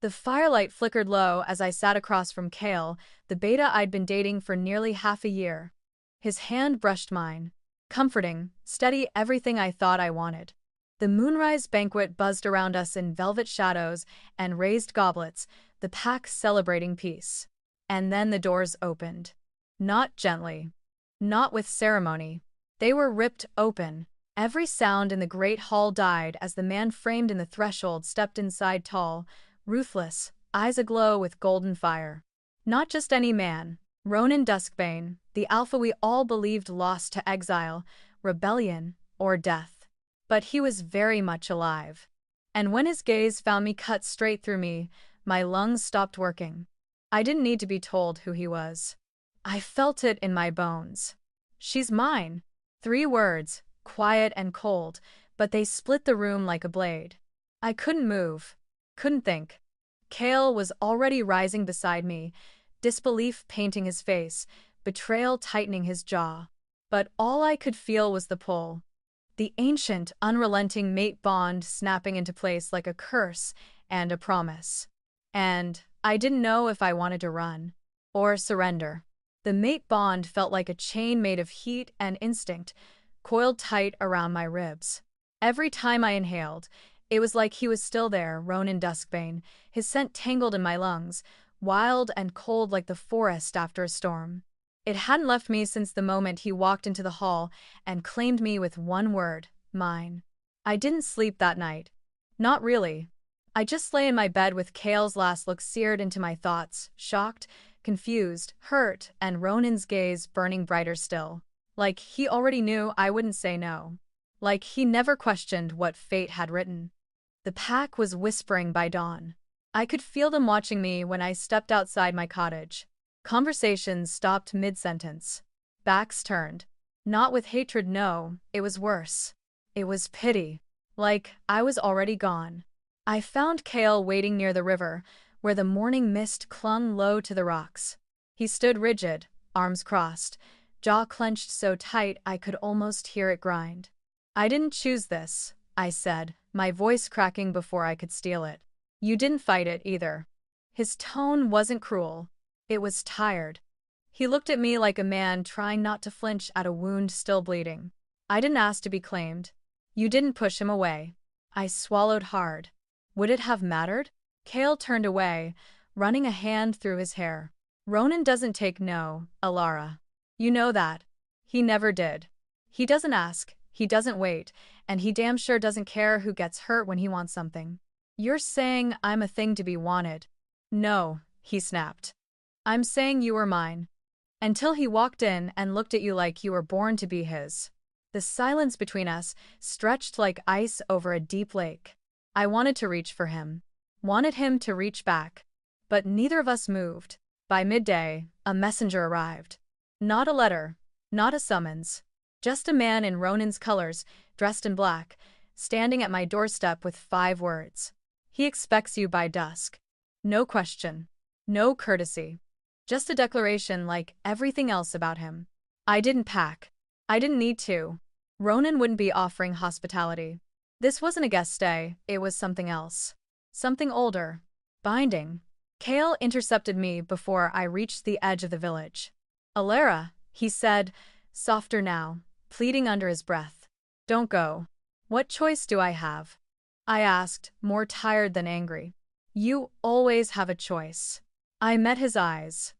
The firelight flickered low as I sat across from Kale, the beta I'd been dating for nearly half a year. His hand brushed mine. Comforting, steady, everything I thought I wanted. The moonrise banquet buzzed around us in velvet shadows and raised goblets, the pack celebrating peace. And then the doors opened. Not gently. Not with ceremony. They were ripped open. Every sound in the great hall died as the man framed in the threshold stepped inside, tall, ruthless, eyes aglow with golden fire. Not just any man. Ronan Duskbane, the alpha we all believed lost to exile, rebellion, or death. But he was very much alive. And when his gaze found me cut straight through me, my lungs stopped working. I didn't need to be told who he was. I felt it in my bones. She's mine. 3 words, quiet and cold, but they split the room like a blade. I couldn't move. Couldn't think. Kale was already rising beside me, disbelief painting his face, betrayal tightening his jaw. But all I could feel was the pull. The ancient, unrelenting mate bond snapping into place like a curse and a promise. And I didn't know if I wanted to run or surrender. The mate bond felt like a chain made of heat and instinct, coiled tight around my ribs. Every time I inhaled, it was like he was still there, Ronan Duskbane, his scent tangled in my lungs, wild and cold like the forest after a storm. It hadn't left me since the moment he walked into the hall and claimed me with one word, mine. I didn't sleep that night. Not really. I just lay in my bed with Kale's last look seared into my thoughts, shocked, confused, hurt, and Ronan's gaze burning brighter still. Like he already knew I wouldn't say no. Like he never questioned what fate had written. The pack was whispering by dawn. I could feel them watching me when I stepped outside my cottage. Conversations stopped mid-sentence. Backs turned. Not with hatred, no, it was worse. It was pity. Like I was already gone. I found Kale waiting near the river, where the morning mist clung low to the rocks. He stood rigid, arms crossed, jaw clenched so tight I could almost hear it grind. I didn't choose this, I said, my voice cracking before I could steal it. You didn't fight it either. His tone wasn't cruel. It was tired. He looked at me like a man trying not to flinch at a wound still bleeding. I didn't ask to be claimed. You didn't push him away. I swallowed hard. Would it have mattered? Kale turned away, running a hand through his hair. Ronan doesn't take no, Alara. You know that. He never did. He doesn't ask, he doesn't wait, and he damn sure doesn't care who gets hurt when he wants something. You're saying I'm a thing to be wanted. No, he snapped. I'm saying you were mine. Until he walked in and looked at you like you were born to be his. The silence between us stretched like ice over a deep lake. I wanted to reach for him. Wanted him to reach back. But neither of us moved. By midday, a messenger arrived. Not a letter. Not a summons. Just a man in Ronan's colors, dressed in black, standing at my doorstep with 5 words. He expects you by dusk. No question. No courtesy. Just a declaration like everything else about him. I didn't pack. I didn't need to. Ronan wouldn't be offering hospitality. This wasn't a guest stay, it was something else. Something older. Binding. Kale intercepted me before I reached the edge of the village. Alara, he said, softer now, pleading under his breath. Don't go. What choice do I have? I asked, more tired than angry. You always have a choice. I met his eyes.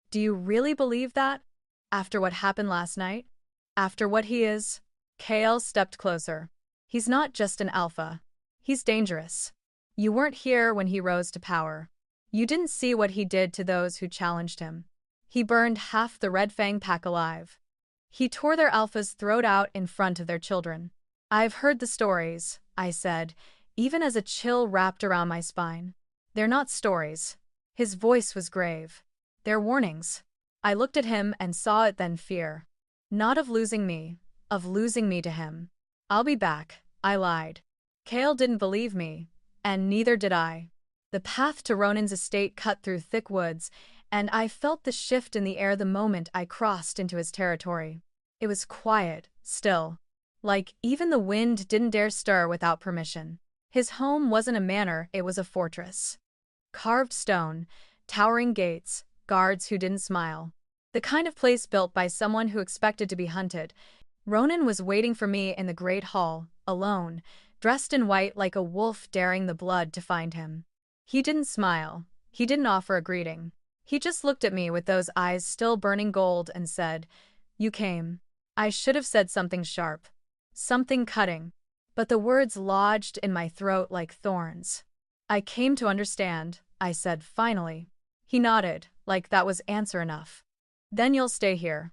Do you really believe that? After what happened last night? After what he is? Kale stepped closer. He's not just an alpha. He's dangerous. You weren't here when he rose to power. You didn't see what he did to those who challenged him. He burned half the Red Fang pack alive. He tore their alpha's throat out in front of their children. I've heard the stories, I said, even as a chill wrapped around my spine. They're not stories. His voice was grave. They're warnings. I looked at him and saw it then fear. Not of losing me, of losing me to him. I'll be back, I lied. Kale didn't believe me, and neither did I. The path to Ronan's estate cut through thick woods, and I felt the shift in the air the moment I crossed into his territory. It was quiet, still. Like even the wind didn't dare stir without permission. His home wasn't a manor, it was a fortress. Carved stone, towering gates, guards who didn't smile. The kind of place built by someone who expected to be hunted. Ronan was waiting for me in the great hall, alone, dressed in white like a wolf daring the blood to find him. He didn't smile. He didn't offer a greeting. He just looked at me with those eyes still burning gold and said, "You came." I should have said something sharp. Something cutting. But the words lodged in my throat like thorns. "I came to understand," I said finally. He nodded, like that was answer enough. "Then you'll stay here.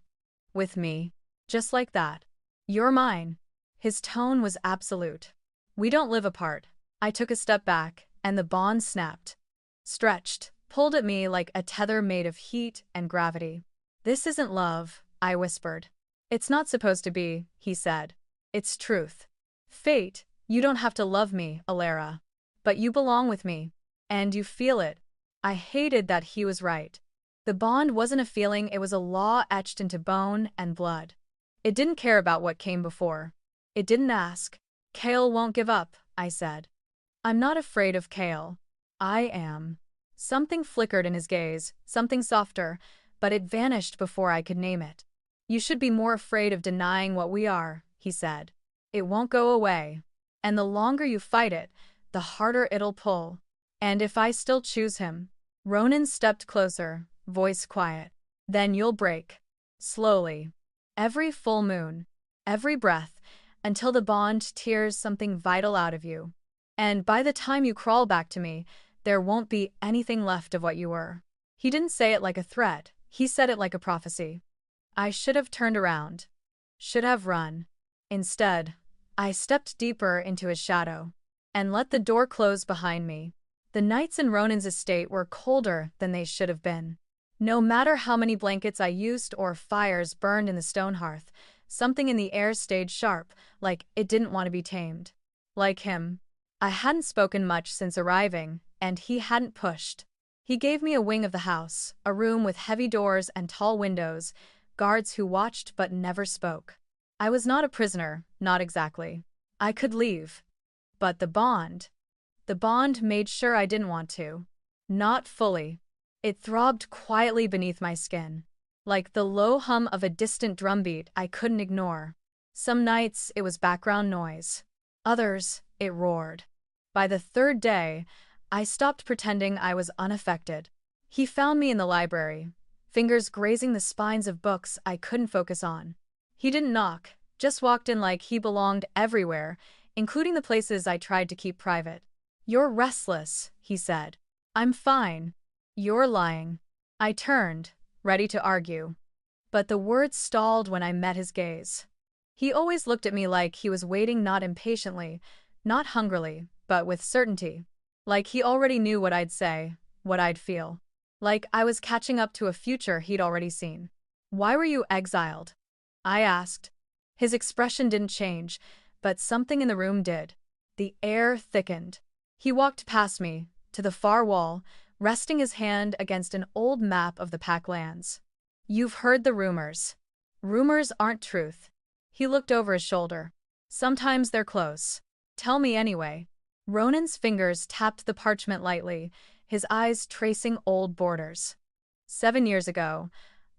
With me. Just like that. You're mine." His tone was absolute. "We don't live apart." I took a step back, and the bond snapped. Stretched, pulled at me like a tether made of heat and gravity. "This isn't love," I whispered. "It's not supposed to be," he said. "It's truth. Fate, you don't have to love me, Alara. But you belong with me. And you feel it." I hated that he was right. The bond wasn't a feeling, it was a law etched into bone and blood. It didn't care about what came before. It didn't ask. "Kale won't give up," I said. "I'm not afraid of Kale. I am." Something flickered in his gaze, something softer, but it vanished before I could name it. "You should be more afraid of denying what we are," he said. "It won't go away. And the longer you fight it, the harder it'll pull. And if I still choose him." Ronan stepped closer, voice quiet. "Then you'll break. Slowly. Every full moon. Every breath. Until the bond tears something vital out of you. And by the time you crawl back to me, there won't be anything left of what you were." He didn't say it like a threat, he said it like a prophecy. I should have turned around. Should have run. Instead, I stepped deeper into his shadow. And let the door close behind me. The nights in Ronan's estate were colder than they should have been. No matter how many blankets I used or fires burned in the stone hearth, something in the air stayed sharp, like it didn't want to be tamed. Like him. I hadn't spoken much since arriving, and he hadn't pushed. He gave me a wing of the house, a room with heavy doors and tall windows, guards who watched but never spoke. I was not a prisoner, not exactly. I could leave. But the bond made sure I didn't want to. Not fully. It throbbed quietly beneath my skin, like the low hum of a distant drumbeat I couldn't ignore. Some nights it was background noise. Others, it roared. By the third day, I stopped pretending I was unaffected. He found me in the library, fingers grazing the spines of books I couldn't focus on. He didn't knock, just walked in like he belonged everywhere, including the places I tried to keep private. "You're restless," he said. "I'm fine." "You're lying." I turned, ready to argue. But the words stalled when I met his gaze. He always looked at me like he was waiting, not impatiently, not hungrily, but with certainty. Like he already knew what I'd say, what I'd feel. Like I was catching up to a future he'd already seen. "Why were you exiled?" I asked. His expression didn't change, but something in the room did. The air thickened. He walked past me, to the far wall, resting his hand against an old map of the Pack lands. "You've heard the rumors. Rumors aren't truth." He looked over his shoulder. "Sometimes they're close. Tell me anyway." Ronan's fingers tapped the parchment lightly, his eyes tracing old borders. 7 years ago,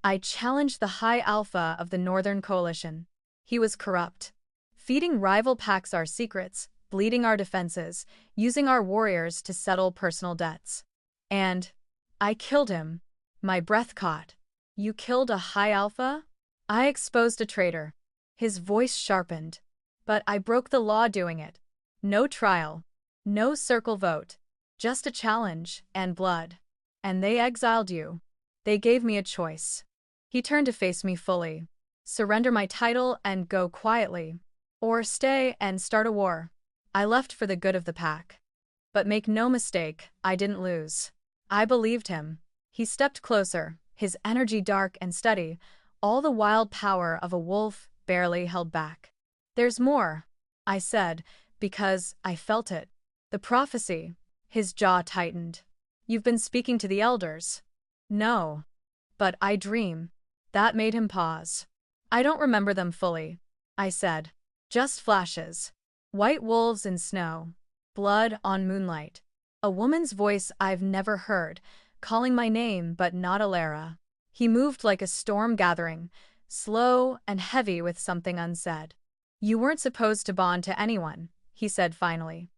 I challenged the High Alpha of the Northern Coalition. He was corrupt. Feeding rival packs our secrets, bleeding our defenses, using our warriors to settle personal debts. And I killed him. My breath caught. "You killed a High Alpha?" "I exposed a traitor." His voice sharpened. "But I broke the law doing it. No trial. No circle vote. Just a challenge and blood. And they exiled you. They gave me a choice." He turned to face me fully. "Surrender my title and go quietly. Or stay and start a war." I left for the good of the pack. But make no mistake, I didn't lose. I believed him. He stepped closer, his energy dark and steady, all the wild power of a wolf barely held back. "There's more," I said, because I felt it. "The prophecy." His jaw tightened. "You've been speaking to the elders." "No. But I dream." That made him pause. "I don't remember them fully," I said. "Just flashes. White wolves in snow. Blood on moonlight. A woman's voice I've never heard, calling my name but not Alara. He moved like a storm gathering, slow and heavy with something unsaid. You weren't supposed to bond to anyone, he said finally.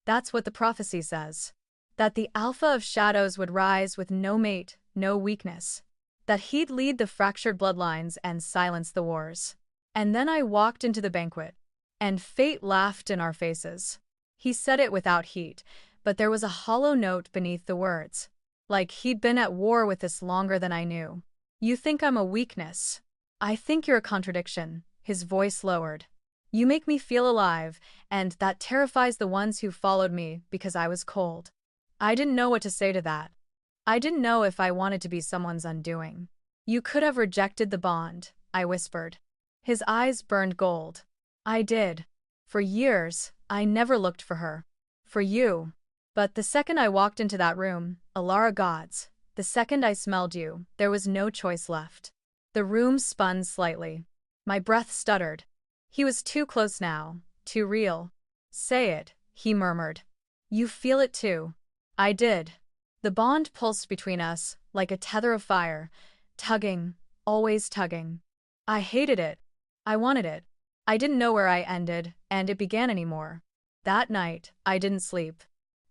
That's what the prophecy says. That the Alpha of Shadows would rise with no mate, no weakness. That he'd lead the fractured bloodlines and silence the wars. And then I walked into the banquet. And fate laughed in our faces. He said it without heat, but there was a hollow note beneath the words. Like he'd been at war with this longer than I knew. You think I'm a weakness. I think you're a contradiction, his voice lowered. You make me feel alive, and that terrifies the ones who followed me because I was cold. I didn't know what to say to that. I didn't know if I wanted to be someone's undoing. You could have rejected the bond, I whispered. His eyes burned gold. I did. For years, I never looked for her. For you. But the second I walked into that room, Alara gods, the second I smelled you, there was no choice left. The room spun slightly. My breath stuttered. He was too close now, too real. Say it, he murmured. You feel it too. I did. The bond pulsed between us, like a tether of fire, tugging, always tugging. I hated it. I wanted it. I didn't know where I ended, and it began anymore. That night, I didn't sleep.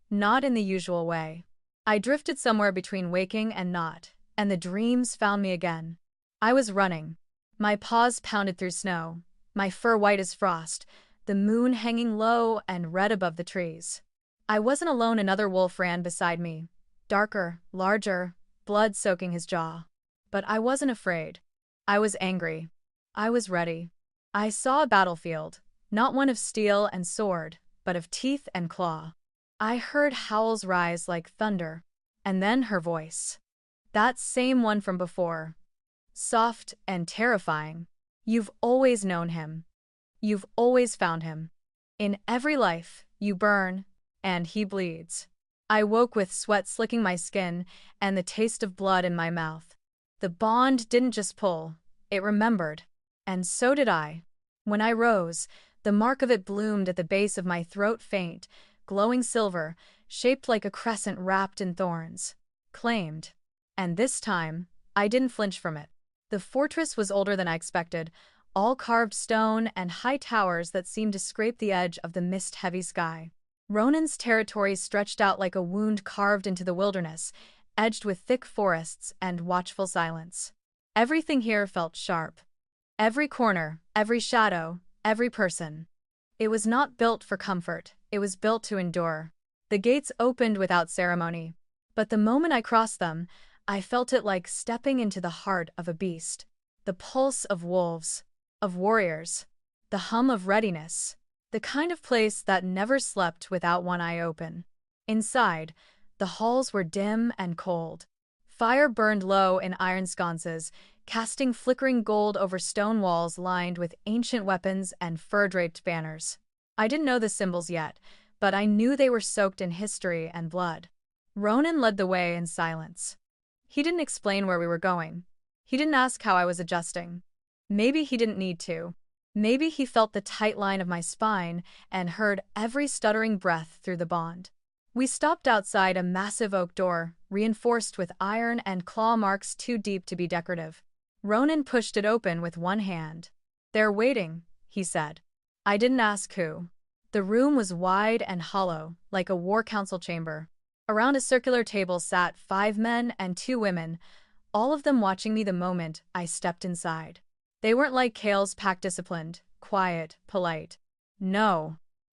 Not in the usual way. I drifted somewhere between waking and not, and the dreams found me again. I was running. My paws pounded through snow, my fur white as frost, the moon hanging low and red above the trees. I wasn't alone, another wolf ran beside me, darker, larger, blood soaking his jaw. But I wasn't afraid. I was angry. I was ready. I saw a battlefield, not one of steel and sword, but of teeth and claw. I heard howls rise like thunder, and then her voice. That same one from before. Soft and terrifying. You've always known him. You've always found him. In every life, you burn, and he bleeds. I woke with sweat slicking my skin and the taste of blood in my mouth. The bond didn't just pull, it remembered. And so did I. When I rose, the mark of it bloomed at the base of my throat, faint, glowing silver, shaped like a crescent wrapped in thorns. Claimed. And this time, I didn't flinch from it. The fortress was older than I expected, all carved stone and high towers that seemed to scrape the edge of the mist-heavy sky. Ronan's territory stretched out like a wound carved into the wilderness, edged with thick forests and watchful silence. Everything here felt sharp. Every corner, every shadow, every person. It was not built for comfort, it was built to endure. The gates opened without ceremony. But the moment I crossed them, I felt it like stepping into the heart of a beast. The pulse of wolves, of warriors, the hum of readiness, the kind of place that never slept without one eye open. Inside, the halls were dim and cold. Fire burned low in iron sconces, casting flickering gold over stone walls lined with ancient weapons and fur-draped banners. I didn't know the symbols yet, but I knew they were soaked in history and blood. Ronan led the way in silence. He didn't explain where we were going. He didn't ask how I was adjusting. Maybe he didn't need to. Maybe he felt the tight line of my spine and heard every stuttering breath through the bond. We stopped outside a massive oak door, reinforced with iron and claw marks too deep to be decorative. Ronan pushed it open with one hand. "They're waiting," he said. I didn't ask who. The room was wide and hollow, like a war council chamber. Around a circular table sat 5 men and 2 women, all of them watching me the moment I stepped inside. They weren't like Kale's pack, disciplined, quiet, polite. No.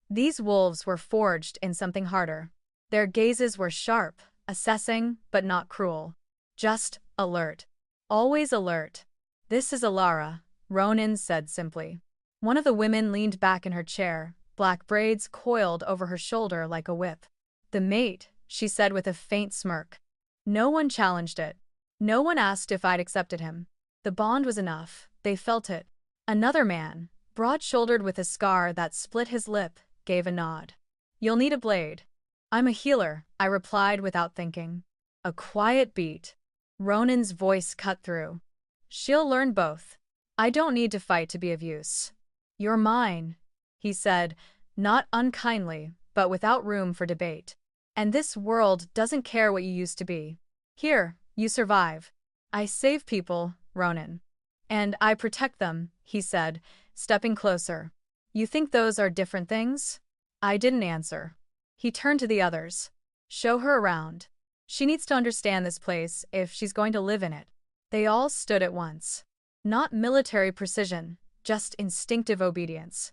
These wolves were forged in something harder. Their gazes were sharp, assessing, but not cruel. Just alert. Always alert. "This is Alara," Ronan said simply. One of the women leaned back in her chair, black braids coiled over her shoulder like a whip. "The mate," she said with a faint smirk. No one challenged it. No one asked if I'd accepted him. The bond was enough. They felt it. Another man, broad-shouldered with a scar that split his lip, gave a nod. "You'll need a blade." "I'm a healer," I replied without thinking. A quiet beat. Ronan's voice cut through. "She'll learn both. I don't need to fight to be of use." "You're mine," he said, not unkindly, but without room for debate. And this world doesn't care what you used to be. Here, you survive. I save people, Ronan. And I protect them, he said, stepping closer. You think those are different things? I didn't answer. He turned to the others. Show her around. She needs to understand this place if she's going to live in it. They all stood at once. Not military precision, just instinctive obedience.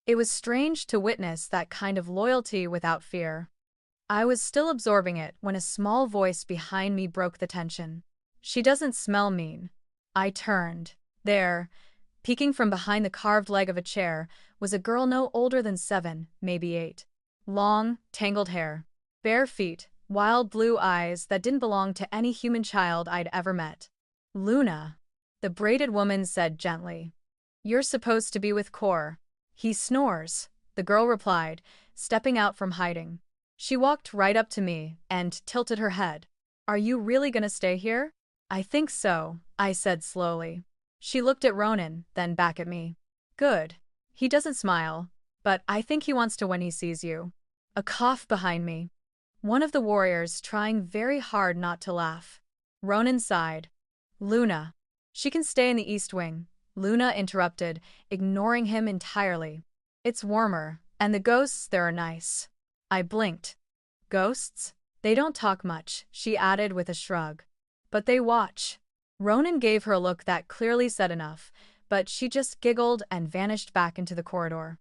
It was strange to witness that kind of loyalty without fear. I was still absorbing it when a small voice behind me broke the tension. She doesn't smell mean. I turned. There, peeking from behind the carved leg of a chair, was a girl no older than 7, maybe 8. Long, tangled hair. Bare feet, wild blue eyes that didn't belong to any human child I'd ever met. Luna, the braided woman said gently. You're supposed to be with Kor. He snores, the girl replied, stepping out from hiding. She walked right up to me and tilted her head. Are you really gonna stay here? I think so, I said slowly. She looked at Ronan, then back at me. Good. He doesn't smile, but I think he wants to when he sees you. A cough behind me. One of the warriors trying very hard not to laugh. Ronan sighed. Luna. She can stay in the East Wing, Luna interrupted, ignoring him entirely. It's warmer, and the ghosts there are nice. I blinked. Ghosts? They don't talk much, she added with a shrug. But they watch. Ronan gave her a look that clearly said enough, but she just giggled and vanished back into the corridor.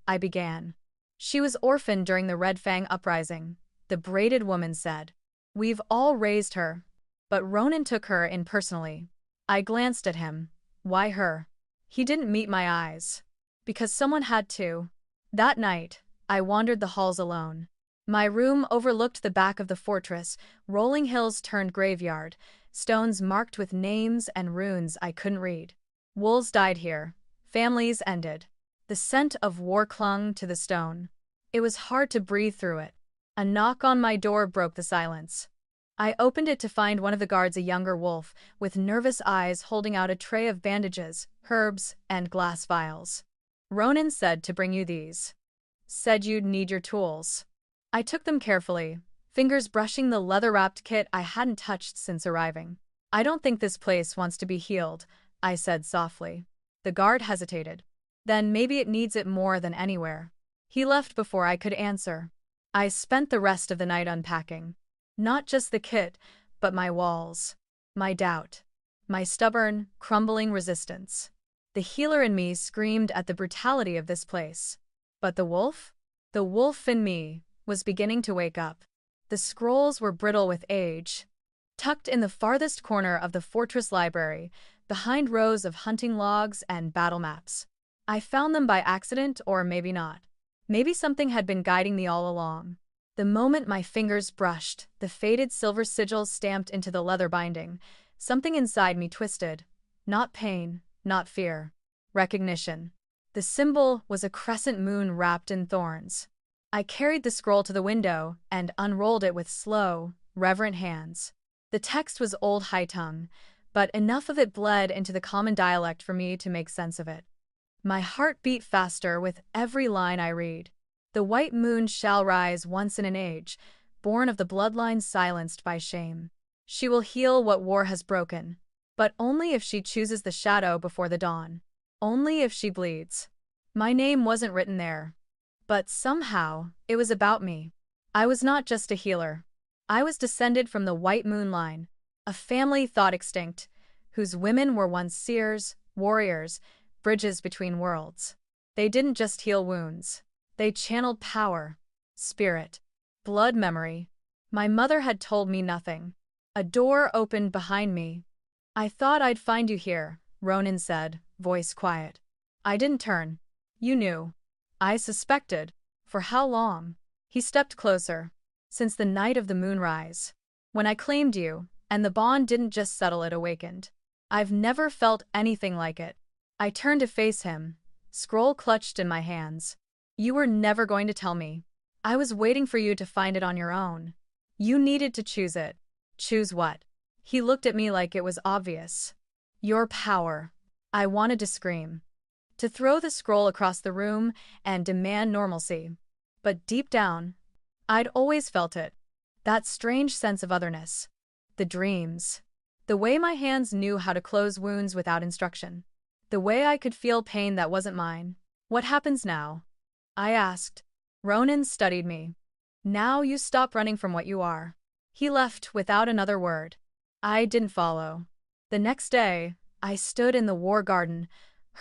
I began. She was orphaned during the Red Fang uprising, the braided woman said. We've all raised her. But Ronan took her in personally. I glanced at him. Why her? He didn't meet my eyes. Because someone had to. That night, I wandered the halls alone. My room overlooked the back of the fortress, rolling hills turned graveyard, stones marked with names and runes I couldn't read. Wolves died here. Families ended. The scent of war clung to the stone. It was hard to breathe through it. A knock on my door broke the silence. I opened it to find one of the guards, a younger wolf, with nervous eyes holding out a tray of bandages, herbs, and glass vials. Ronan said to bring you these. Said you'd need your tools. I took them carefully, fingers brushing the leather-wrapped kit I hadn't touched since arriving. I don't think this place wants to be healed, I said softly. The guard hesitated. Then maybe it needs it more than anywhere. He left before I could answer. I spent the rest of the night unpacking. Not just the kit, but my walls. My doubt. My stubborn, crumbling resistance. The healer in me screamed at the brutality of this place. But the wolf? The wolf in me was beginning to wake up. The scrolls were brittle with age. Tucked in the farthest corner of the fortress library, behind rows of hunting logs and battle maps. I found them by accident, or maybe not. Maybe something had been guiding me all along. The moment my fingers brushed the faded silver sigils stamped into the leather binding, something inside me twisted. Not pain, not fear. Recognition. The symbol was a crescent moon wrapped in thorns. I carried the scroll to the window and unrolled it with slow, reverent hands. The text was old high tongue, but enough of it bled into the common dialect for me to make sense of it. My heart beat faster with every line I read. The white moon shall rise once in an age, born of the bloodline silenced by shame. She will heal what war has broken, but only if she chooses the shadow before the dawn. Only if she bleeds. My name wasn't written there. But somehow, it was about me. I was not just a healer. I was descended from the White Moon line, a family thought extinct, whose women were once seers, warriors, bridges between worlds. They didn't just heal wounds. They channeled power, spirit, blood memory. My mother had told me nothing. A door opened behind me. I thought I'd find you here, Ronan said, voice quiet. I didn't turn. You knew. I suspected. For how long? He stepped closer. Since the night of the moonrise. When I claimed you, and the bond didn't just settle, it awakened. I've never felt anything like it. I turned to face him, scroll clutched in my hands. You were never going to tell me. I was waiting for you to find it on your own. You needed to choose it. Choose what? He looked at me like it was obvious. Your power. I wanted to scream. To throw the scroll across the room and demand normalcy. But deep down, I'd always felt it. That strange sense of otherness. The dreams. The way my hands knew how to close wounds without instruction. The way I could feel pain that wasn't mine. What happens now? I asked. Ronan studied me. Now you stop running from what you are. He left without another word. I didn't follow. The next day, I stood in the war garden,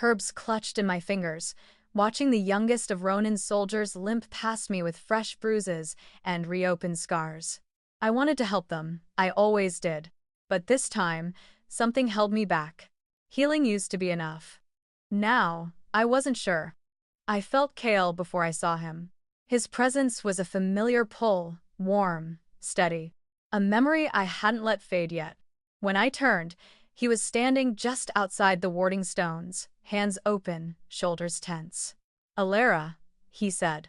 herbs clutched in my fingers, watching the youngest of Ronan's soldiers limp past me with fresh bruises and reopened scars. I wanted to help them, I always did. But this time, something held me back. Healing used to be enough. Now, I wasn't sure. I felt Kale before I saw him. His presence was a familiar pull, warm, steady. A memory I hadn't let fade yet. When I turned, he was standing just outside the warding stones, hands open, shoulders tense. "Alara," he said.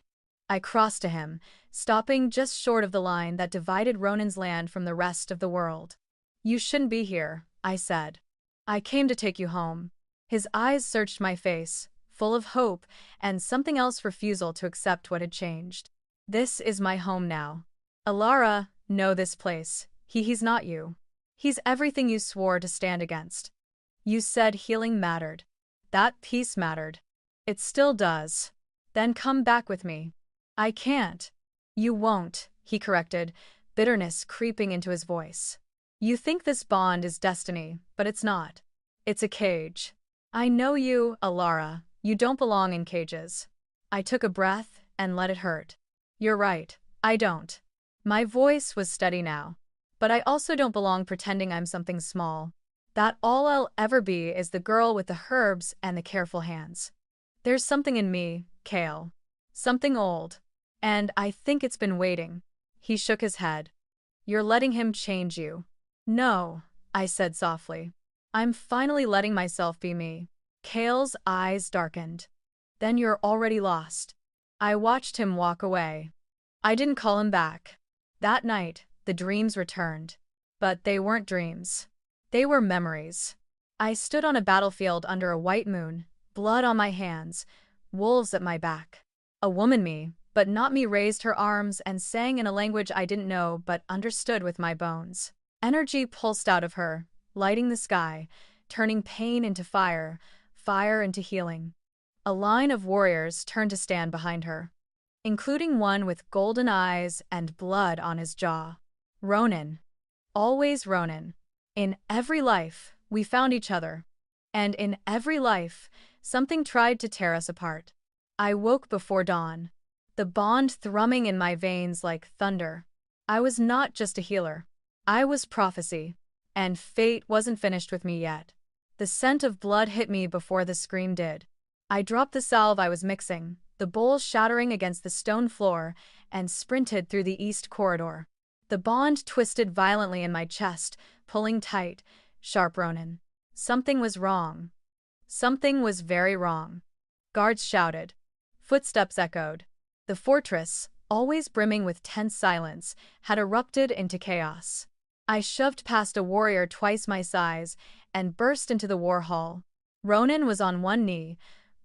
I crossed to him, stopping just short of the line that divided Ronan's land from the rest of the world. "You shouldn't be here," I said. "I came to take you home." His eyes searched my face, full of hope and something else refusal to accept what had changed. "This is my home now. Alara, know this place. He's not you. He's everything you swore to stand against. You said healing mattered. That peace mattered. It still does. Then come back with me." "I can't." "You won't," he corrected, bitterness creeping into his voice. "You think this bond is destiny, but it's not. It's a cage. I know you, Alara. You don't belong in cages." I took a breath and let it hurt. "You're right, I don't." My voice was steady now. "But I also don't belong pretending I'm something small. That all I'll ever be is the girl with the herbs and the careful hands. There's something in me, Kale. Something old. And I think it's been waiting." He shook his head. "You're letting him change you." "No," I said softly. "I'm finally letting myself be me." Kale's eyes darkened. "Then you're already lost." I watched him walk away. I didn't call him back. That night, the dreams returned. But they weren't dreams. They were memories. I stood on a battlefield under a white moon, blood on my hands, wolves at my back. A woman me, but not me, raised her arms and sang in a language I didn't know but understood with my bones. Energy pulsed out of her, lighting the sky, turning pain into fire, fire into healing. A line of warriors turned to stand behind her, including one with golden eyes and blood on his jaw. Ronan. Always Ronan. In every life, we found each other. And in every life, something tried to tear us apart. I woke before dawn, the bond thrumming in my veins like thunder. I was not just a healer. I was prophecy. And fate wasn't finished with me yet. The scent of blood hit me before the scream did. I dropped the salve I was mixing, the bowl shattering against the stone floor, and sprinted through the east corridor. The bond twisted violently in my chest, pulling tight. Sharp Ronan. Something was wrong. Something was very wrong. Guards shouted. Footsteps echoed. The fortress, always brimming with tense silence, had erupted into chaos. I shoved past a warrior twice my size and burst into the war hall. Ronan was on one knee,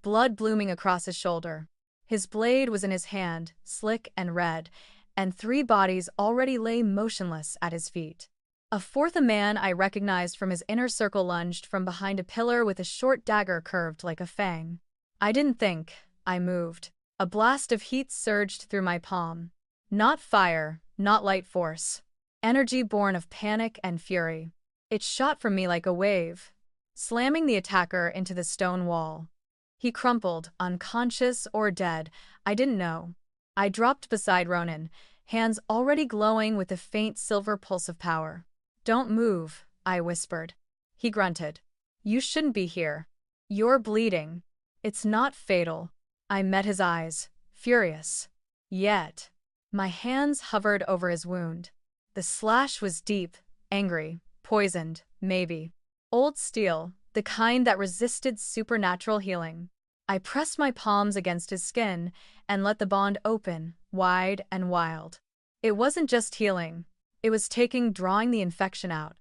blood blooming across his shoulder. His blade was in his hand, slick and red, and 3 bodies already lay motionless at his feet. A fourth, a man I recognized from his inner circle, lunged from behind a pillar with a short dagger curved like a fang. I didn't think, I moved. A blast of heat surged through my palm. Not fire, not light force. Energy born of panic and fury. It shot from me like a wave, slamming the attacker into the stone wall. He crumpled, unconscious or dead, I didn't know. I dropped beside Ronan, hands already glowing with a faint silver pulse of power. "Don't move," I whispered. He grunted. "You shouldn't be here. You're bleeding." "It's not fatal." I met his eyes, furious. Yet. My hands hovered over his wound. The slash was deep, angry, poisoned, maybe. Old steel, the kind that resisted supernatural healing. I pressed my palms against his skin and let the bond open, wide and wild. It wasn't just healing. It was drawing the infection out,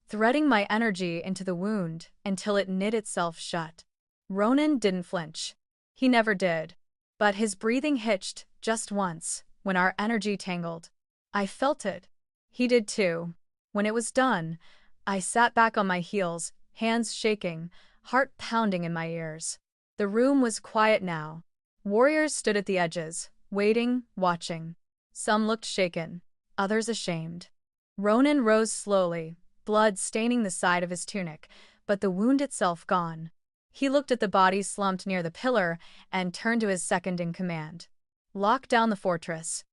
threading my energy into the wound until it knit itself shut. Ronan didn't flinch. He never did. But his breathing hitched, just once, when our energy tangled. I felt it. He did too. When it was done, I sat back on my heels, hands shaking, heart pounding in my ears. The room was quiet now. Warriors stood at the edges, waiting, watching. Some looked shaken, others ashamed. Ronan rose slowly, blood staining the side of his tunic, but the wound itself gone. He looked at the body slumped near the pillar and turned to his second in command. Lock down the fortress.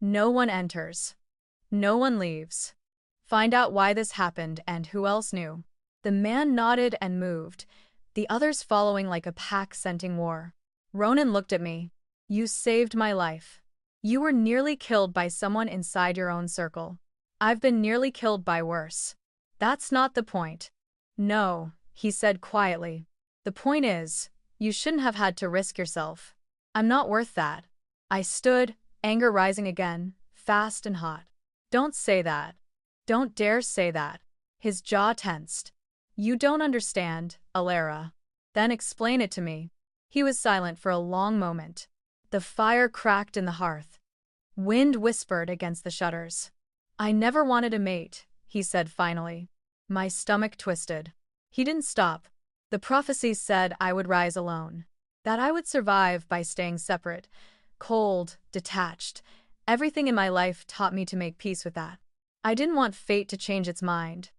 No one enters. No one leaves. Find out why this happened and who else knew. The man nodded and moved, the others following like a pack scenting war. Ronan looked at me. You saved my life. You were nearly killed by someone inside your own circle. I've been nearly killed by worse. That's not the point. No, he said quietly. The point is, you shouldn't have had to risk yourself. I'm not worth that. I stood, anger rising again, fast and hot. Don't say that. Don't dare say that. His jaw tensed. You don't understand, Alara. Then explain it to me. He was silent for a long moment. The fire cracked in the hearth. Wind whispered against the shutters. I never wanted a mate, he said finally. My stomach twisted. He didn't stop. The prophecy said I would rise alone. That I would survive by staying separate, cold, detached. Everything in my life taught me to make peace with that. I didn't want fate to change its mind.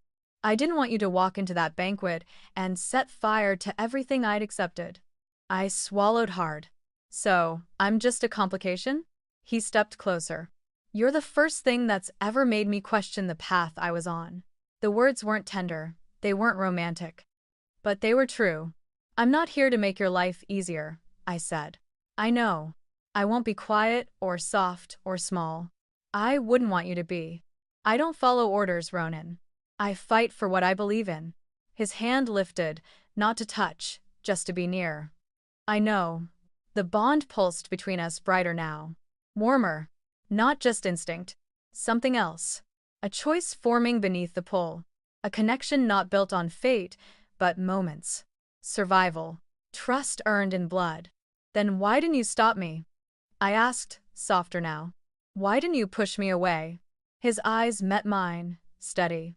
I didn't want you to walk into that banquet and set fire to everything I'd accepted. I swallowed hard. So, I'm just a complication? He stepped closer. You're the first thing that's ever made me question the path I was on. The words weren't tender, they weren't romantic. But they were true. I'm not here to make your life easier, I said. I know. I won't be quiet or soft or small. I wouldn't want you to be. I don't follow orders, Ronan. I fight for what I believe in. His hand lifted, not to touch, just to be near. I know. The bond pulsed between us brighter now. Warmer. Not just instinct. Something else. A choice forming beneath the pull. A connection not built on fate, but moments. Survival. Trust earned in blood. Then why didn't you stop me? I asked, softer now. Why didn't you push me away? His eyes met mine, steady.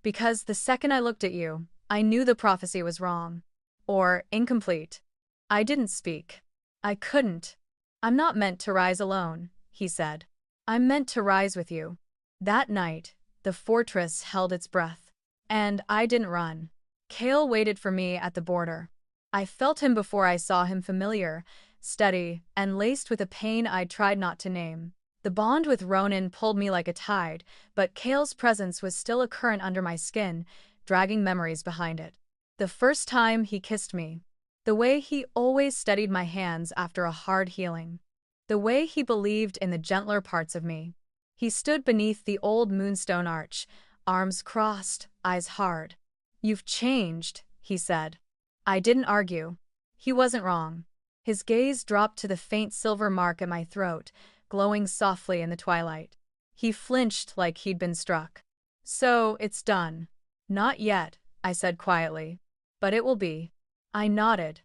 Because the second I looked at you, I knew the prophecy was wrong. Or incomplete. I didn't speak. I couldn't. I'm not meant to rise alone, he said. I'm meant to rise with you. That night, the fortress held its breath. And I didn't run. Kale waited for me at the border. I felt him before I saw him, familiar, steady, and laced with a pain I tried not to name. The bond with Ronan pulled me like a tide, but Kale's presence was still a current under my skin, dragging memories behind it. The first time he kissed me. The way he always steadied my hands after a hard healing. The way he believed in the gentler parts of me. He stood beneath the old moonstone arch, arms crossed, eyes hard. You've changed, he said. I didn't argue. He wasn't wrong. His gaze dropped to the faint silver mark at my throat, glowing softly in the twilight. He flinched like he'd been struck. So, it's done. Not yet, I said quietly. But it will be. I nodded.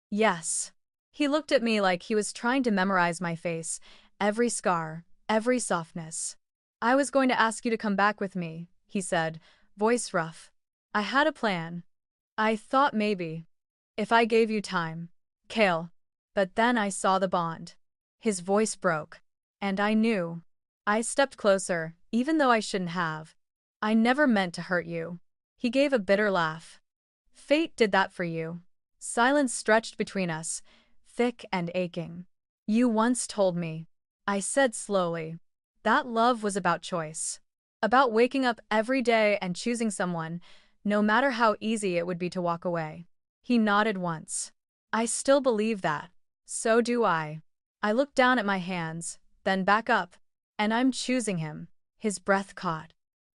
Yes. He looked at me like he was trying to memorize my face, every scar, every softness. I was going to ask you to come back with me, he said, voice rough. I had a plan. I thought maybe. If I gave you time. Kale. But then I saw the bond. His voice broke. And I knew. I stepped closer, even though I shouldn't have. I never meant to hurt you. He gave a bitter laugh. Fate did that for you. Silence stretched between us, thick and aching. You once told me. I said slowly. That love was about choice. About waking up every day and choosing someone, no matter how easy it would be to walk away. He nodded once. I still believe that. So do I. I looked down at my hands, then back up. And I'm choosing him. His breath caught.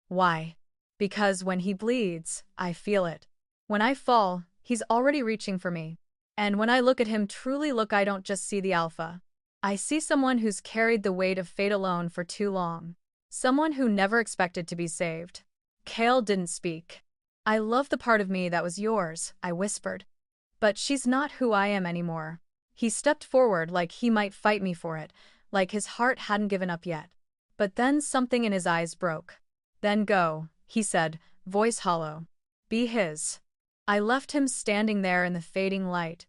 Why? Because when he bleeds, I feel it. When I fall, he's already reaching for me. And when I look at him, truly look, I don't just see the alpha. I see someone who's carried the weight of fate alone for too long. Someone who never expected to be saved. Kale didn't speak. I love the part of me that was yours, I whispered. But she's not who I am anymore. He stepped forward like he might fight me for it, like his heart hadn't given up yet. But then something in his eyes broke. "Then go," he said, voice hollow. "Be his." I left him standing there in the fading light,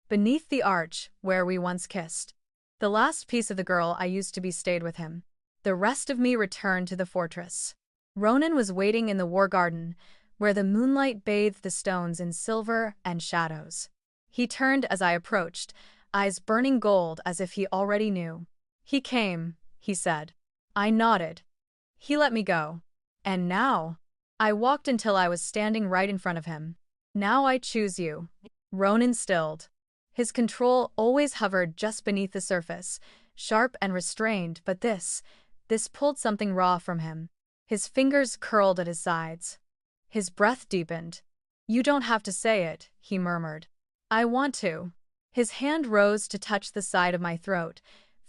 beneath the arch where we once kissed. The last piece of the girl I used to be stayed with him. The rest of me returned to the fortress. Ronan was waiting in the war garden, where the moonlight bathed the stones in silver and shadows. He turned as I approached, eyes burning gold as if he already knew. "He came," he said. I nodded. He let me go. "And now?" I walked until I was standing right in front of him. "Now I choose you." Ronan stilled. His control always hovered just beneath the surface, sharp and restrained, but this pulled something raw from him. His fingers curled at his sides. His breath deepened. "You don't have to say it," he murmured. "I want to." His hand rose to touch the side of my throat,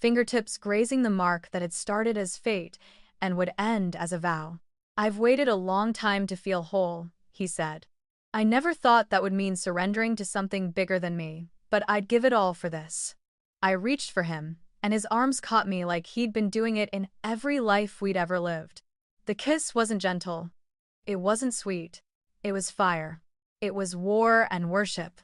fingertips grazing the mark that had started as fate and would end as a vow. "I've waited a long time to feel whole," he said. "I never thought that would mean surrendering to something bigger than me, but I'd give it all for this." I reached for him, and his arms caught me like he'd been doing it in every life we'd ever lived. The kiss wasn't gentle. It wasn't sweet. It was fire. It was war and worship.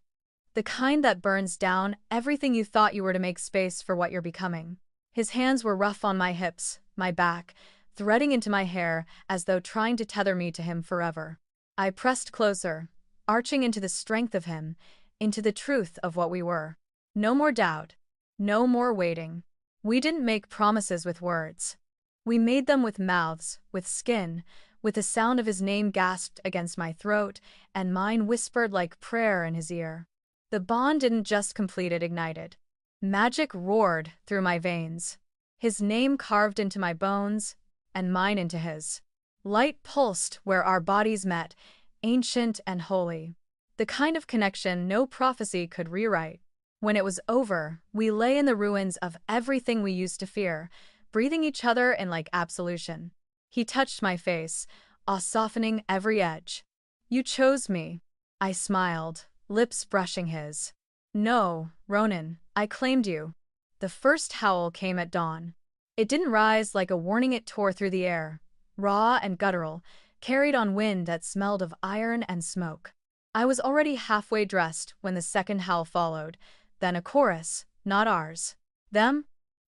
The kind that burns down everything you thought you were to make space for what you're becoming. His hands were rough on my hips, my back, threading into my hair as though trying to tether me to him forever. I pressed closer, arching into the strength of him, into the truth of what we were. No more doubt. No more waiting. We didn't make promises with words. We made them with mouths, with skin, with the sound of his name gasped against my throat, and mine whispered like prayer in his ear. The bond didn't just complete, it ignited. Magic roared through my veins. His name carved into my bones, and mine into his. Light pulsed where our bodies met, ancient and holy. The kind of connection no prophecy could rewrite. When it was over, we lay in the ruins of everything we used to fear, breathing each other in like absolution. He touched my face, awe softening every edge. "You chose me." I smiled, lips brushing his. "No, Ronan, I claimed you." The first howl came at dawn. It didn't rise like a warning, it tore through the air, raw and guttural, carried on wind that smelled of iron and smoke. I was already halfway dressed when the second howl followed, then a chorus, not ours. Them?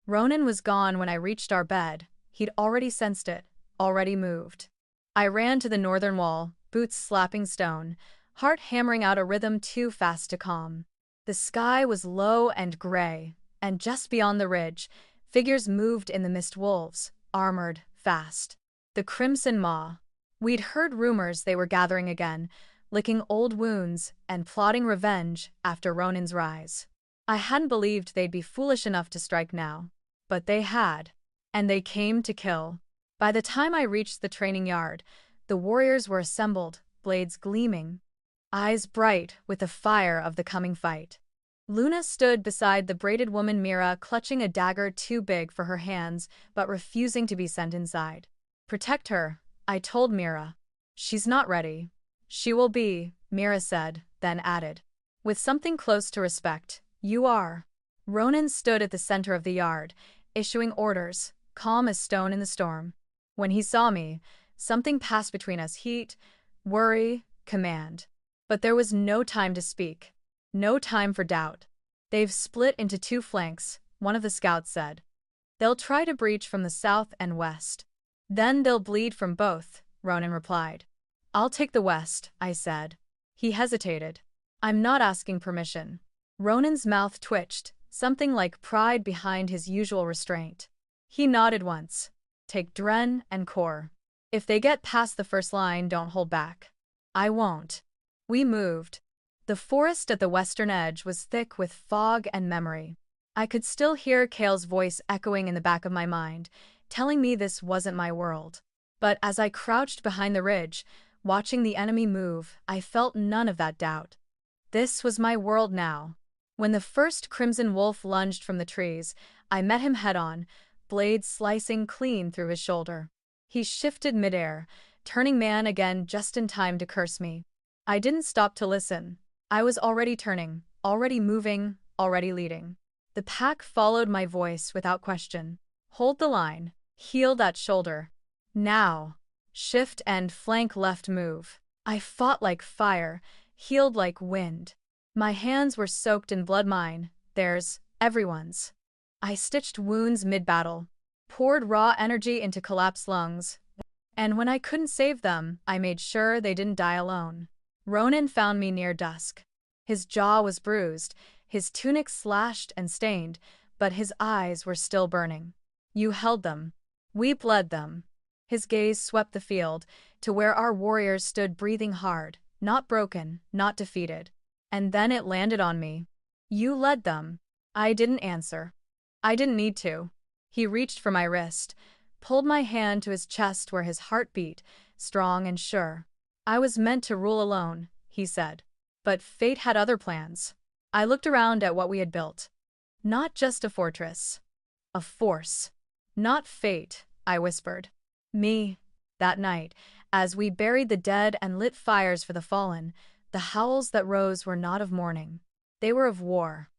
Ronan was gone when I reached our bed. He'd already sensed it, already moved. I ran to the northern wall, boots slapping stone, heart hammering out a rhythm too fast to calm. The sky was low and gray, and just beyond the ridge, figures moved in the mist, wolves, armored, fast. The Crimson Maw. We'd heard rumors they were gathering again, licking old wounds and plotting revenge after Ronan's rise. I hadn't believed they'd be foolish enough to strike now. But they had. And they came to kill. By the time I reached the training yard, the warriors were assembled, blades gleaming, eyes bright with the fire of the coming fight. Luna stood beside the braided woman Mira, clutching a dagger too big for her hands but refusing to be sent inside. "Protect her," I told Mira. "She's not ready." "She will be," Mira said, then added, with something close to respect, "You are." Ronan stood at the center of the yard, issuing orders, calm as stone in the storm. When he saw me, something passed between us: heat, worry, command. But there was no time to speak. No time for doubt. "They've split into two flanks," one of the scouts said. "They'll try to breach from the south and west. Then they'll bleed from both," Ronan replied. "I'll take the west," I said. He hesitated. "I'm not asking permission." Ronan's mouth twitched, something like pride behind his usual restraint. He nodded once. "Take Dren and Kor. If they get past the first line, don't hold back." "I won't." We moved. The forest at the western edge was thick with fog and memory. I could still hear Kale's voice echoing in the back of my mind, telling me this wasn't my world. But as I crouched behind the ridge, watching the enemy move, I felt none of that doubt. This was my world now. When the first crimson wolf lunged from the trees, I met him head-on, blade slicing clean through his shoulder. He shifted midair, turning man again just in time to curse me. I didn't stop to listen. I was already turning, already moving, already leading. The The pack followed my voice without question. Hold the line. Heal that shoulder. Now. Shift and flank left move. I fought like fire, healed like wind. My hands were soaked in blood, mine, theirs, everyone's. I stitched wounds mid-battle, poured raw energy into collapsed lungs, and when I couldn't save them, I made sure they didn't die alone. Ronan found me near dusk. His jaw was bruised, his tunic slashed and stained, but his eyes were still burning. You held them. We bled them. His gaze swept the field, to where our warriors stood breathing hard, not broken, not defeated. And then it landed on me. You led them. I didn't answer. I didn't need to. He reached for my wrist, pulled my hand to his chest where his heart beat, strong and sure. I was meant to rule alone, he said. But fate had other plans. I looked around at what we had built. Not just a fortress. A force. Not fate, I whispered. Me. That night, as we buried the dead and lit fires for the fallen, the howls that rose were not of mourning. They were of war.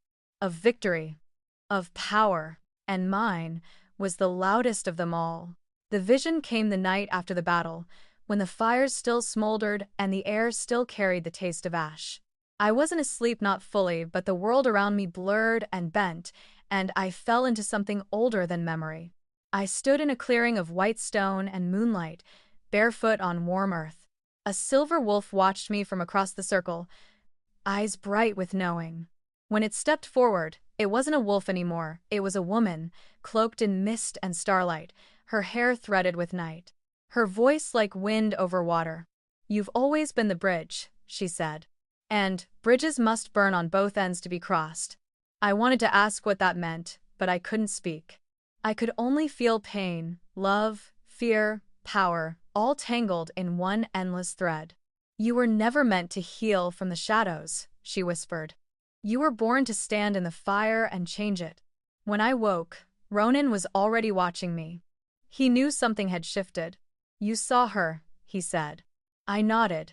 Of victory. Of power. And mine was the loudest of them all. The vision came the night after the battle, when the fires still smoldered and the air still carried the taste of ash. I wasn't asleep, not fully, but the world around me blurred and bent, and I fell into something older than memory. I stood in a clearing of white stone and moonlight, barefoot on warm earth. A silver wolf watched me from across the circle, eyes bright with knowing. When it stepped forward, it wasn't a wolf anymore, it was a woman, cloaked in mist and starlight, her hair threaded with night. Her voice like wind over water. You've always been the bridge, she said. And bridges must burn on both ends to be crossed. I wanted to ask what that meant, but I couldn't speak. I could only feel pain, love, fear, power, all tangled in one endless thread. You were never meant to heal from the shadows, she whispered. You were born to stand in the fire and change it. When I woke, Ronan was already watching me. He knew something had shifted. You saw her, he said. I nodded.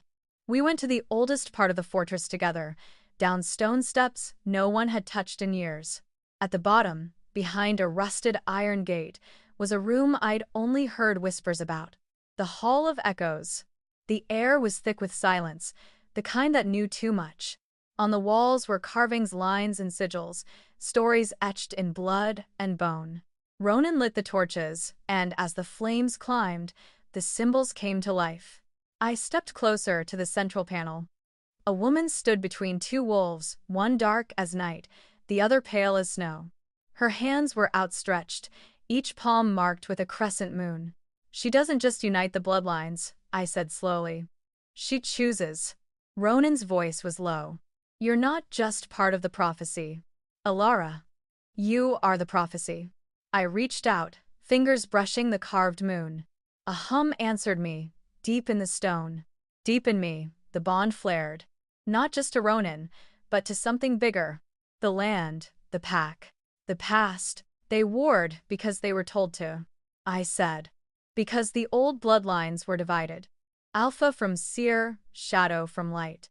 We went to the oldest part of the fortress together, down stone steps no one had touched in years. At the bottom, behind a rusted iron gate, was a room I'd only heard whispers about. The Hall of Echoes. The air was thick with silence, the kind that knew too much. On the walls were carvings, lines, and sigils, stories etched in blood and bone. Ronan lit the torches, and as the flames climbed, the symbols came to life. I stepped closer to the central panel. A woman stood between two wolves, one dark as night, the other pale as snow. Her hands were outstretched, each palm marked with a crescent moon. She doesn't just unite the bloodlines, I said slowly. She chooses. Ronan's voice was low. You're not just part of the prophecy. Alara. You are the prophecy. I reached out, fingers brushing the carved moon. A hum answered me, deep in the stone. Deep in me, the bond flared. Not just to Ronan, but to something bigger. The land, the pack, the past. They warred because they were told to. I said. Because the old bloodlines were divided. Alpha from seer, shadow from light.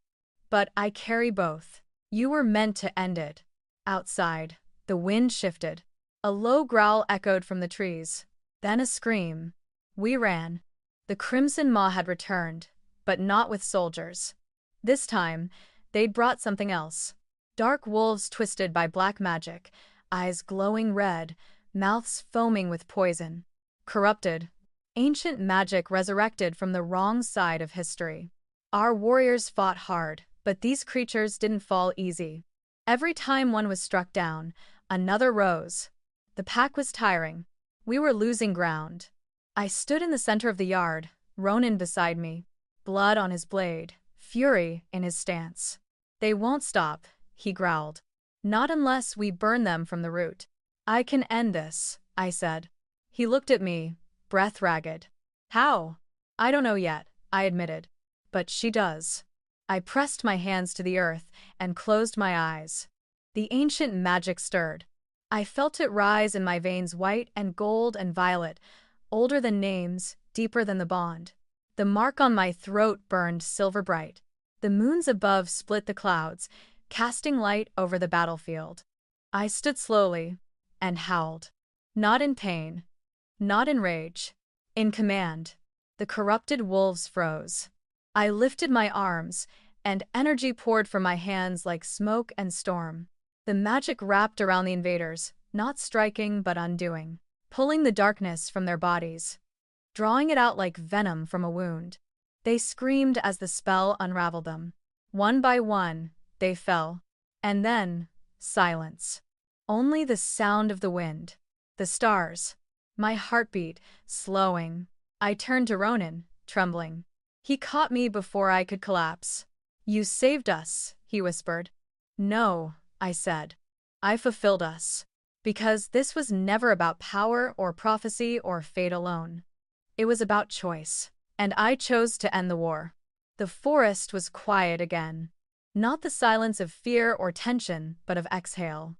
But I carry both. You were meant to end it. Outside, the wind shifted. A low growl echoed from the trees. Then a scream. We ran. The Crimson Maw had returned, but not with soldiers. This time, they'd brought something else. Dark wolves twisted by black magic, eyes glowing red, mouths foaming with poison. Corrupted. Ancient magic resurrected from the wrong side of history. Our warriors fought hard, but these creatures didn't fall easy. Every time one was struck down, another rose. The pack was tiring. We were losing ground. I stood in the center of the yard, Ronan beside me, blood on his blade, fury in his stance. They won't stop, he growled. Not unless we burn them from the root. I can end this, I said. He looked at me, breath ragged. How? I don't know yet, I admitted. But she does. I pressed my hands to the earth and closed my eyes. The ancient magic stirred. I felt it rise in my veins, white and gold and violet, older than names, deeper than the bond. The mark on my throat burned silver bright. The moons above split the clouds, casting light over the battlefield. I stood slowly and howled. Not in pain, not in rage, in command. The corrupted wolves froze. I lifted my arms, and energy poured from my hands like smoke and storm. The magic wrapped around the invaders, not striking but undoing, pulling the darkness from their bodies, drawing it out like venom from a wound. They screamed as the spell unraveled them. One by one, they fell. And then, silence. Only the sound of the wind. The stars. My heartbeat, slowing. I turned to Ronan, trembling. He caught me before I could collapse. "You saved us," he whispered. "No," I said. "I fulfilled us." Because this was never about power or prophecy or fate alone. It was about choice. And I chose to end the war. The forest was quiet again. Not the silence of fear or tension, but of exhale.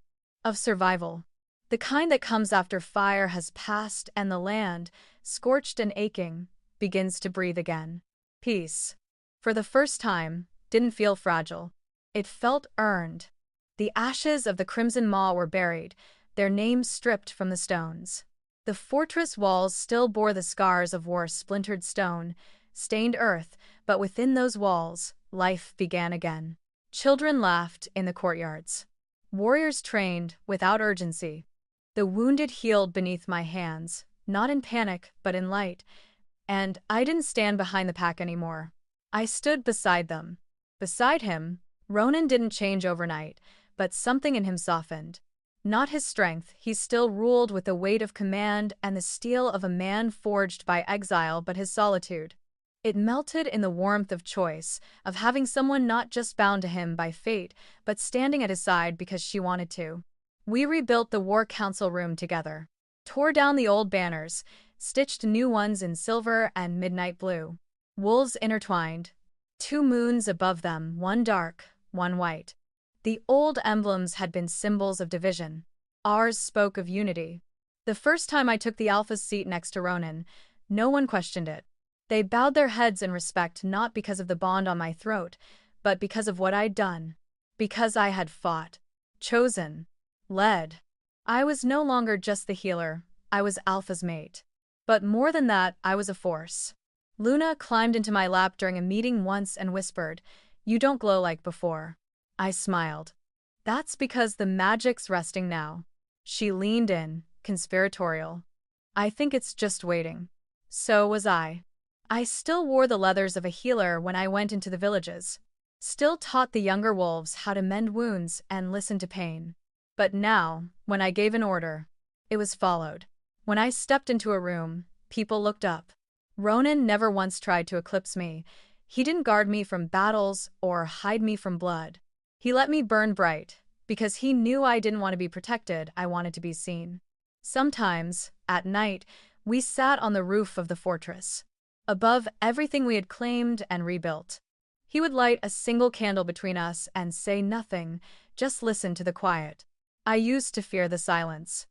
Of survival. The kind that comes after fire has passed and the land, scorched and aching, begins to breathe again. Peace. For the first time, didn't feel fragile. It felt earned. The ashes of the Crimson Maw were buried, their names stripped from the stones. The fortress walls still bore the scars of war's splintered stone, stained earth, but within those walls, life began again. Children laughed in the courtyards. Warriors trained without urgency. The wounded healed beneath my hands, not in panic but in light, and I didn't stand behind the pack anymore. I stood beside them. Beside him, Ronan didn't change overnight, but something in him softened. Not his strength, he still ruled with the weight of command and the steel of a man forged by exile, but his solitude. It melted in the warmth of choice, of having someone not just bound to him by fate, but standing at his side because she wanted to. We rebuilt the War Council room together. Tore down the old banners, stitched new ones in silver and midnight blue. Wolves intertwined. 2 moons above them, one dark, one white. The old emblems had been symbols of division. Ours spoke of unity. The first time I took the Alpha's seat next to Ronan, no one questioned it. They bowed their heads in respect, not because of the bond on my throat, but because of what I'd done. Because I had fought. Chosen. Led. I was no longer just the healer, I was Alpha's mate. But more than that, I was a force. Luna climbed into my lap during a meeting once and whispered, "You don't glow like before." I smiled. "That's because the magic's resting now." She leaned in, conspiratorial. "I think it's just waiting." So was I. I still wore the leathers of a healer when I went into the villages. Still taught the younger wolves how to mend wounds and listen to pain. But now, when I gave an order, it was followed. When I stepped into a room, people looked up. Ronan never once tried to eclipse me. He didn't guard me from battles or hide me from blood. He let me burn bright, because he knew I didn't want to be protected, I wanted to be seen. Sometimes, at night, we sat on the roof of the fortress. Above everything we had claimed and rebuilt. He would light a single candle between us and say nothing, just listen to the quiet. I used to fear the silence.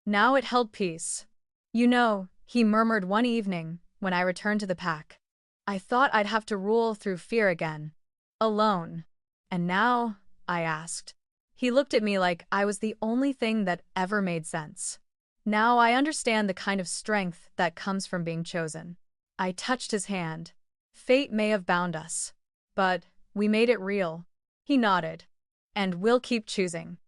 Now it held peace. "You know," he murmured one evening, when I returned to the pack. "I thought I'd have to rule through fear again. Alone. And now?" I asked. He looked at me like I was the only thing that ever made sense. "Now I understand the kind of strength that comes from being chosen." I touched his hand. "Fate may have bound us. But we made it real." He nodded. "And we'll keep choosing.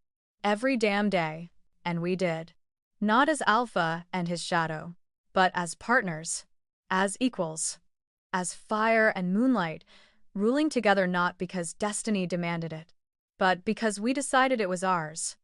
Every damn day." And we did. Not as Alpha and his shadow, but as partners. As equals. As fire and moonlight, ruling together not because destiny demanded it, but because we decided it was ours.